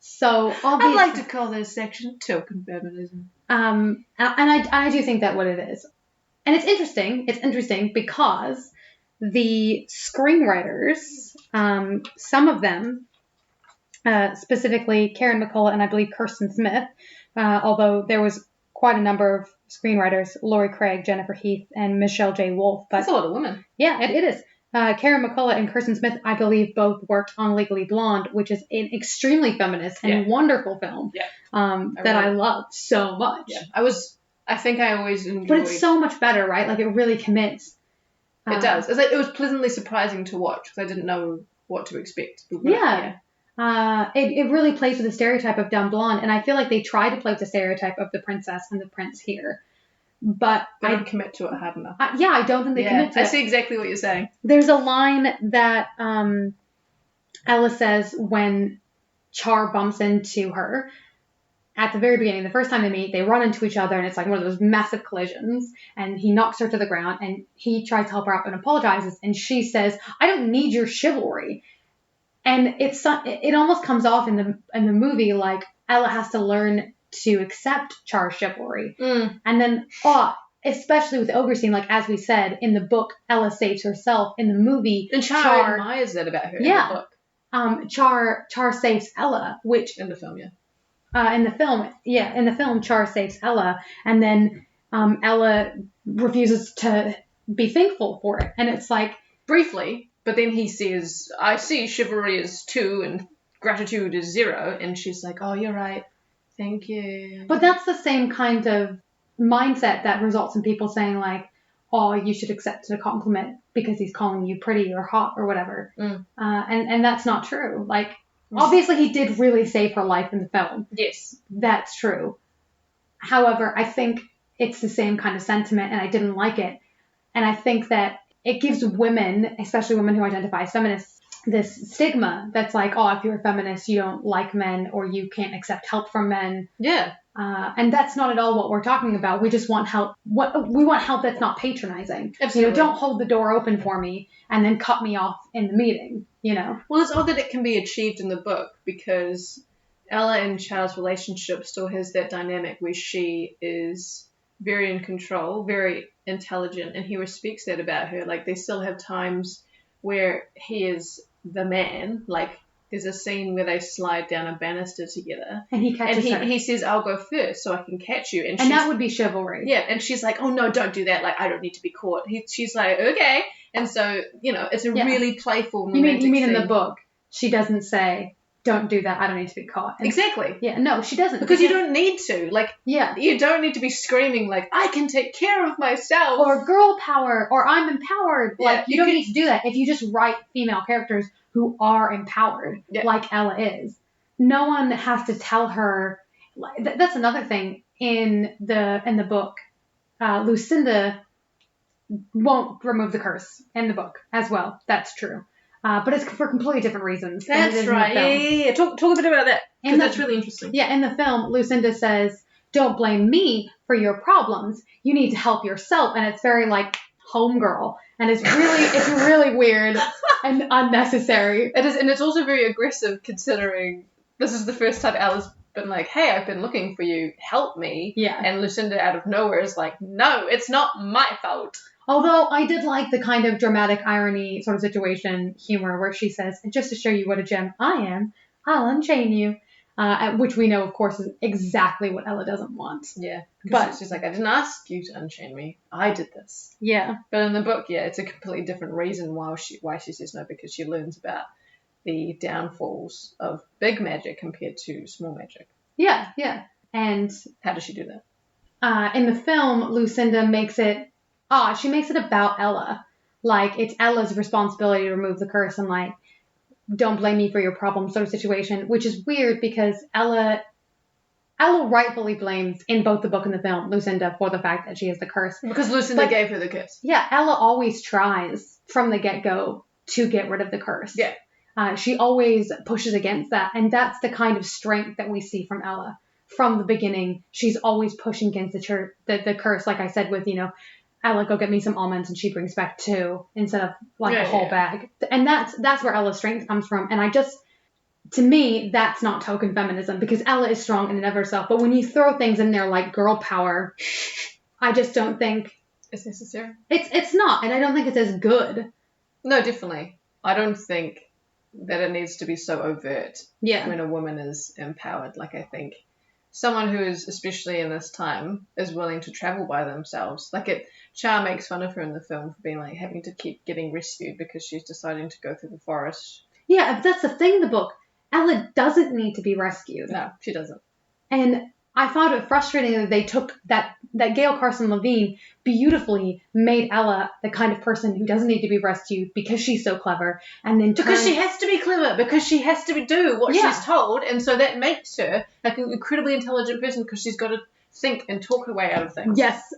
So obviously, I'd like to call this section token feminism. And I do think that's what it is. And it's interesting. It's interesting because the screenwriters, some of them, specifically Karen McCullough and I believe Kirsten Smith, although there was quite a number of screenwriters, Laurie Craig, Jennifer Heath, and Michelle J. Wolf. But, that's a lot of women. Yeah, it is. Karen McCullough and Kirsten Smith, I believe, both worked on Legally Blonde, which is an extremely feminist and wonderful film I loved so much. Yeah. I think I always enjoyed... But it's so much better, right? Like, it really commits. It does. It was pleasantly surprising to watch because I didn't know what to expect. Yeah. It really plays with the stereotype of dumb blonde, and I feel like they try to play with the stereotype of the princess and the prince here. But they don't commit to it hard enough. I don't think they commit to it. I see exactly what you're saying. There's a line that Ella says when Char bumps into her at the very beginning. The first time they meet, they run into each other, and it's like one of those massive collisions, and he knocks her to the ground, and he tries to help her up and apologizes, and she says, "I don't need your chivalry." And it almost comes off in the movie like Ella has to learn to accept Char's chivalry. And then, especially with the ogre scene, like as we said, in the book, Ella saves herself. In the movie, and Char admires that about her in the book. Char saves Ella, which... In the film, in the film, Char saves Ella, and then Ella refuses to be thankful for it. And it's like... Briefly, but then he says, "I see chivalry is 2 and gratitude is 0, and she's like, "Oh, you're right. Thank you." But that's the same kind of mindset that results in people saying like, oh, you should accept a compliment because he's calling you pretty or hot or whatever. And that's not true. Like, obviously he did really save her life in the film. Yes. That's true. However, I think it's the same kind of sentiment, and I didn't like it. And I think that it gives women, especially women who identify as feminists, this stigma that's like, oh, if you're a feminist, you don't like men or you can't accept help from men. Yeah. And that's not at all what we're talking about. We just want help. We want help that's not patronizing. Absolutely. You know, don't hold the door open for me and then cut me off in the meeting, you know. Well, it's odd that it can be achieved in the book because Ella and Charles' relationship still has that dynamic where she is very in control, very intelligent, and he respects that about her. Like, they still have times where he is the man. Like, there's a scene where they slide down a banister together. And he catches her. He says, I'll go first so I can catch you. And that would be chivalry. Yeah, and she's like, oh, no, don't do that. Like, I don't need to be caught. She's like, okay. And so, you know, it's a really playful, romantic You mean scene. in the book, she doesn't say, don't do that, I don't need to be caught. And exactly. Yeah, no, she doesn't. Because you don't need to. Like, yeah, you don't need to be screaming, like, I can take care of myself. Or girl power, or I'm empowered. Yeah, like, you don't need to do that. If you just write female characters who are empowered, like Ella is, no one has to tell her. Like, that's another thing in the book. Lucinda won't remove the curse in the book as well. That's true. But it's for completely different reasons. That's right. Yeah. Talk a bit about that. Because that's really interesting. Yeah, in the film, Lucinda says, don't blame me for your problems. You need to help yourself. And it's very like homegirl. And it's really weird and unnecessary. It is, and it's also very aggressive considering this is the first time Ella's been like, hey, I've been looking for you. Help me. Yeah. And Lucinda out of nowhere is like, no, it's not my fault. Although I did like the kind of dramatic irony sort of situation humor where she says, just to show you what a gem I am, I'll unchain you. Which we know, of course, is exactly what Ella doesn't want. Yeah. But she's like, I didn't ask you to unchain me. I did this. Yeah. But in the book, yeah, it's a completely different reason why she says no, because she learns about the downfalls of big magic compared to small magic. Yeah, yeah. And how does she do that? In the film, Lucinda makes it about Ella. Like, it's Ella's responsibility to remove the curse and, like, don't blame me for your problem sort of situation, which is weird because Ella rightfully blames, in both the book and the film, Lucinda for the fact that she has the curse. Because Lucinda gave her the curse. Yeah, Ella always tries from the get-go to get rid of the curse. Yeah. She always pushes against that, and that's the kind of strength that we see from Ella. From the beginning, she's always pushing against the curse, like I said, with, you know, Ella, go get me some almonds, and she brings back 2 instead of like a whole bag. And that's where Ella's strength comes from. And to me, that's not token feminism because Ella is strong in and of herself. But when you throw things in there like girl power, I just don't think it's necessary. It's not, and I don't think it's as good. No, definitely. I don't think that it needs to be so overt. Yeah. When a woman is empowered, like I think someone who is, especially in this time, is willing to travel by themselves. Like Char makes fun of her in the film for being like having to keep getting rescued because she's deciding to go through the forest. Yeah, but that's the thing in the book. Ella doesn't need to be rescued. No, she doesn't. And I found it frustrating that they took that Gail Carson Levine beautifully made Ella the kind of person who doesn't need to be rescued because she's so clever. And then because she has to be clever, because she has to do what she's told. And so that makes her like an incredibly intelligent person because she's got to think and talk her way out of things. Yes.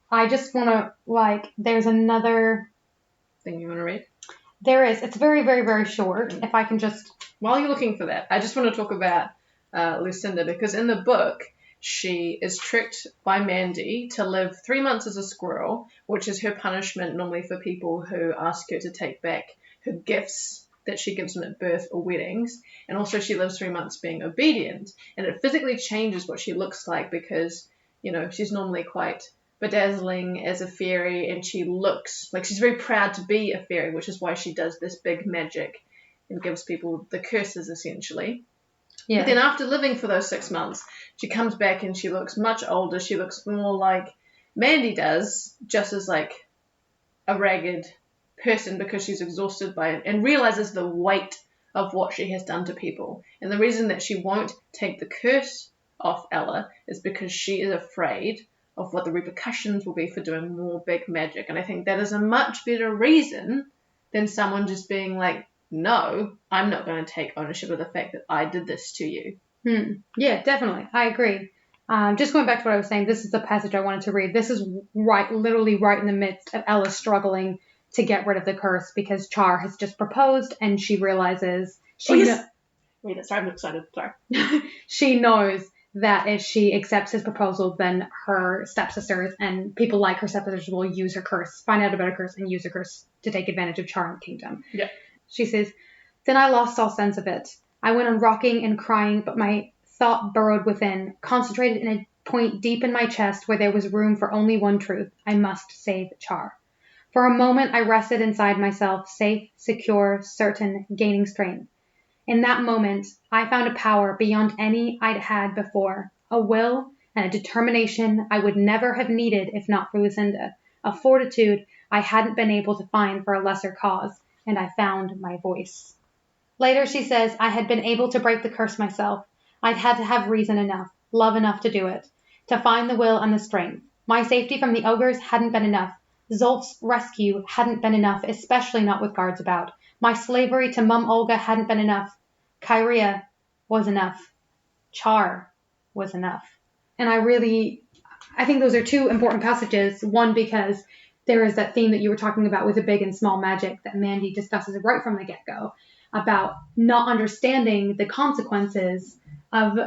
I just want to, like, there's another thing you want to read? There is. It's very, very, very short. If I can just... While you're looking for that, I just want to talk about Lucinda, because in the book, she is tricked by Mandy to live 3 months as a squirrel, which is her punishment normally for people who ask her to take back her gifts that she gives them at birth or weddings. And also she lives 3 months being obedient. And it physically changes what she looks like because, you know, she's normally quite bedazzling as a fairy, and she looks like she's very proud to be a fairy, which is why she does this big magic and gives people the curses, essentially. Yeah. But then after living for those 6 months, she comes back and she looks much older. She looks more like Mandy does, just as like a ragged person because she's exhausted by it and realizes the weight of what she has done to people. And the reason that she won't take the curse off Ella is because she is afraid of what the repercussions will be for doing more big magic. And I think that is a much better reason than someone just being like, no, I'm not going to take ownership of the fact that I did this to you. Yeah, definitely. I agree. Just going back to what I was saying, this is the passage I wanted to read. This is literally right in the midst of Ella struggling to get rid of the curse because Char has just proposed and she realizes Read it. Sorry, I'm excited. Sorry. She knows that if she accepts his proposal, then her stepsisters and people like her stepsisters will use her curse, find out about her curse, and use her curse to take advantage of Char in the kingdom. Yeah. She says, then I lost all sense of it. I went on rocking and crying, but my thought burrowed within, concentrated in a point deep in my chest where there was room for only one truth. I must save Char. For a moment, I rested inside myself, safe, secure, certain, gaining strength. In that moment, I found a power beyond any I'd had before, a will and a determination I would never have needed if not for Lucinda, a fortitude I hadn't been able to find for a lesser cause, and I found my voice. Later, she says, I had been able to break the curse myself. I'd had to have reason enough, love enough to do it, to find the will and the strength. My safety from the ogres hadn't been enough. Zolt's rescue hadn't been enough, especially not with guards about. My slavery to Mum Olga hadn't been enough. Kyria was enough. Char was enough. And I think those are two important passages. One, because there is that theme that you were talking about with the big and small magic that Mandy discusses right from the get-go about not understanding the consequences of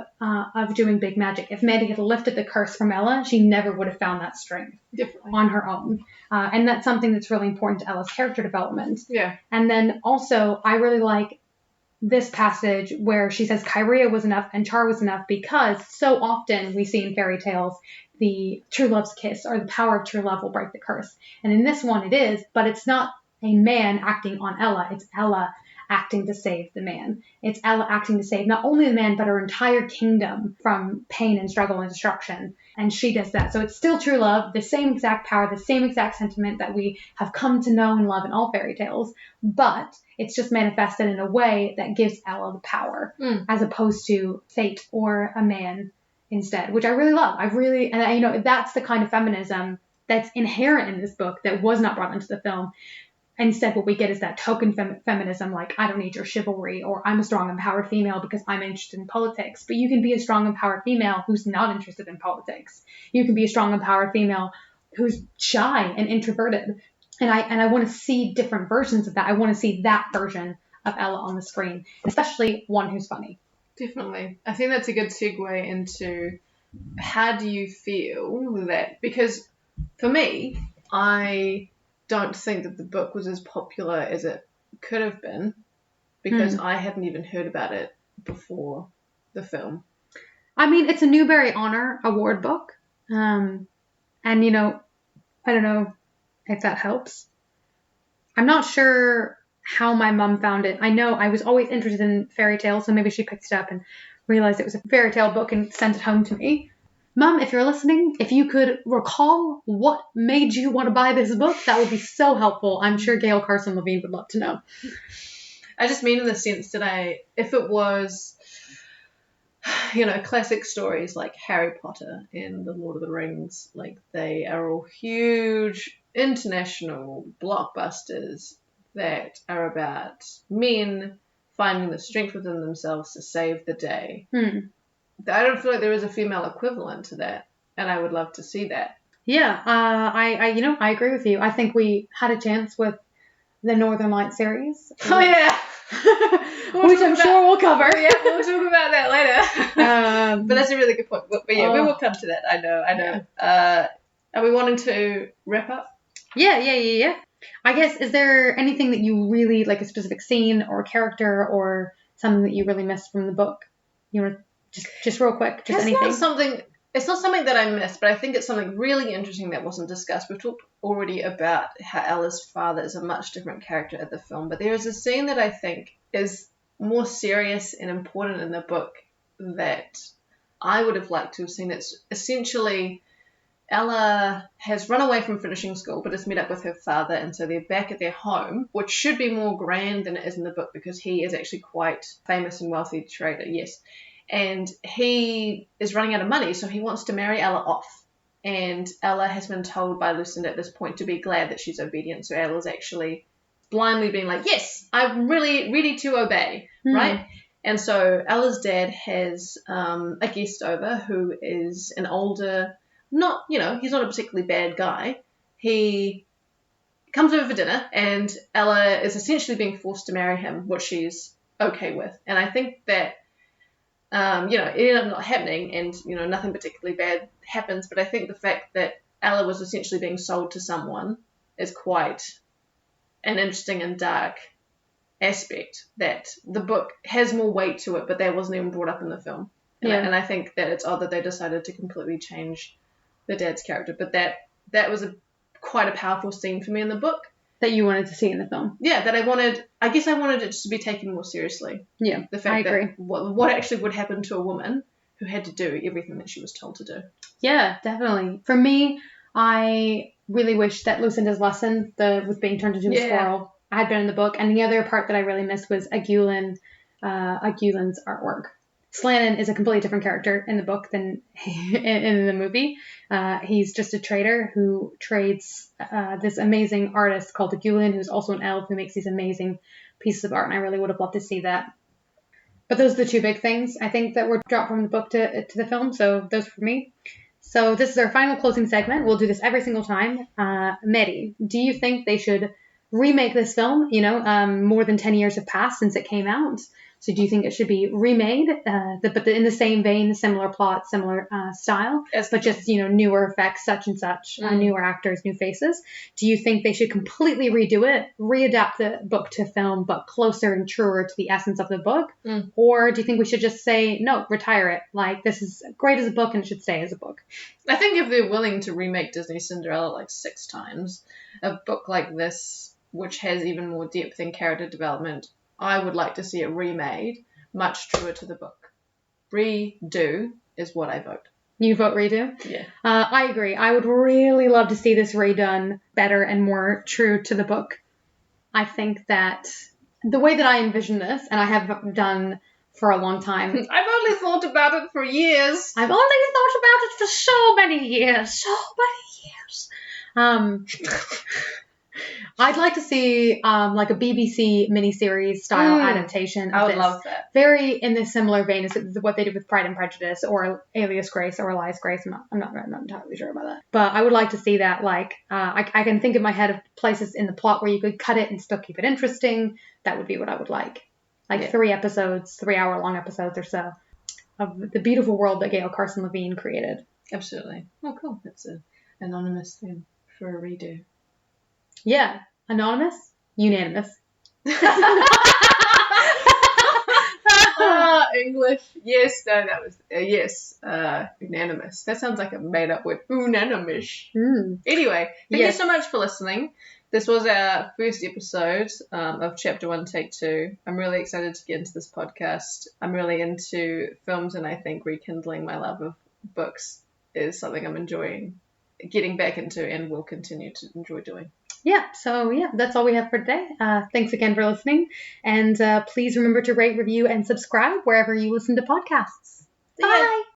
doing big magic. If Mandy had lifted the curse from Ella, she never would have found that strength on her own. And that's something that's really important to Ella's character development. Yeah. And then also, I really like this passage where she says Kyria was enough and Char was enough, because so often we see in fairy tales the true love's kiss or the power of true love will break the curse. And in this one it is, but it's not a man acting on Ella. It's Ella acting to save the man. It's Ella acting to save not only the man, but her entire kingdom from pain and struggle and destruction. And she does that. So it's still true love, the same exact power, the same exact sentiment that we have come to know and love in all fairy tales. But it's just manifested in a way that gives Ella the power, as opposed to fate or a man instead, which I really love. That's the kind of feminism that's inherent in this book that was not brought into the film. Instead, what we get is that token feminism, like, I don't need your chivalry, or I'm a strong, empowered female because I'm interested in politics. But you can be a strong, empowered female who's not interested in politics. You can be a strong, empowered female who's shy and introverted. And I want to see different versions of that. I want to see that version of Ella on the screen, especially one who's funny. Definitely. I think that's a good segue into how do you feel that, because for me, I don't think that the book was as popular as it could have been, because I hadn't even heard about it before the film. I mean, it's a Newbery Honor Award book. And, I don't know if that helps. I'm not sure how my mom found it. I know I was always interested in fairy tales, so maybe she picked it up and realized it was a fairy tale book and sent it home to me. Mom, if you're listening, if you could recall what made you want to buy this book, that would be so helpful. I'm sure Gail Carson Levine would love to know. I just mean in the sense that if it was, classic stories like Harry Potter and The Lord of the Rings, like, they are all huge international blockbusters that are about men finding the strength within themselves to save the day. I don't feel like there is a female equivalent to that, and I would love to see that. Yeah, I agree with you. I think we had a chance with the Northern Light series. Oh yeah, which I'm sure we'll cover. Yeah, we'll talk about that later. But that's a really good point. But yeah, we will come to that. I know. Yeah. Are we wanting to wrap up? Yeah. I guess, is there anything that you really like, a specific scene or character or something that you really missed from the book? You want to just real quick, anything? It's not something that I missed, but I think it's something really interesting that wasn't discussed. We've talked already about how Ella's father is a much different character at the film, but there is a scene that I think is more serious and important in the book that I would have liked to have seen. It's essentially Ella has run away from finishing school, but has met up with her father, and so they're back at their home, which should be more grand than it is in the book, because he is actually quite famous and wealthy trader, yes. And he is running out of money, so he wants to marry Ella off. and Ella has been told by Lucinda at this point to be glad that she's obedient. So Ella's actually blindly being like, yes, I'm really ready to obey, right? And so Ella's dad has a guest over who is an older, he's not a particularly bad guy. He comes over for dinner, and Ella is essentially being forced to marry him, which she's okay with. And I think that, it ended up not happening, and, nothing particularly bad happens. But I think the fact that Ella was essentially being sold to someone is quite an interesting and dark aspect, that the book has more weight to it, but that wasn't even brought up in the film. And I think that it's odd that they decided to completely change the dad's character. But that was quite a powerful scene for me in the book. That you wanted to see in the film. Yeah, that I wanted it just to be taken more seriously. Yeah, the fact I agree. That what actually would happen to a woman who had to do everything that she was told to do. Yeah, definitely. For me, I really wish that Lucinda's lesson, with being turned into a squirrel, had been in the book. And the other part that I really missed was Agulin's artwork. Slannon is a completely different character in the book than in the movie. He's just a trader who trades this amazing artist called Agulin, who's also an elf who makes these amazing pieces of art, and I really would have loved to see that. But those are the two big things, I think, that were dropped from the book to the film, so those for me. So this is our final closing segment. We'll do this every single time. Maddy, do you think they should remake this film? More than 10 years have passed since it came out. So do you think it should be remade, but in the same vein, similar plot, similar style, but just, newer effects, such and such, newer actors, new faces? Do you think they should completely redo it, readapt the book to film, but closer and truer to the essence of the book? Or do you think we should just say, no, retire it? Like, this is great as a book and it should stay as a book. I think if they're willing to remake Disney Cinderella like 6 times, a book like this, which has even more depth and character development, I would like to see it remade, much truer to the book. Redo is what I vote. You vote redo? Yeah. I agree. I would really love to see this redone better and more true to the book. I think that the way that I envision this, and I have done for a long time. I've only thought about it for years. I've only thought about it for so many years. I'd like to see like a BBC miniseries style adaptation. I would love that. Very in the similar vein as what they did with Pride and Prejudice or Alias Grace or Elias Grace. I'm not entirely sure about that. But I would like to see that. Like I can think in my head of places in the plot where you could cut it and still keep it interesting. That would be what I would like. 3 episodes, 3-hour-long episodes or so of the beautiful world that Gail Carson Levine created. Absolutely. Oh, cool. That's an anonymous thing for a redo. Yeah. Anonymous? Unanimous. English. Yes. No, that was... yes. Unanimous. That sounds like a made-up word. Unanimous. Anyway, thank you so much for listening. This was our first episode of Chapter 1, Take 2. I'm really excited to get into this podcast. I'm really into films, and I think rekindling my love of books is something I'm enjoying getting back into and will continue to enjoy doing. Yeah, so that's all we have for today. Thanks again for listening, and please remember to rate, review, and subscribe wherever you listen to podcasts. Bye!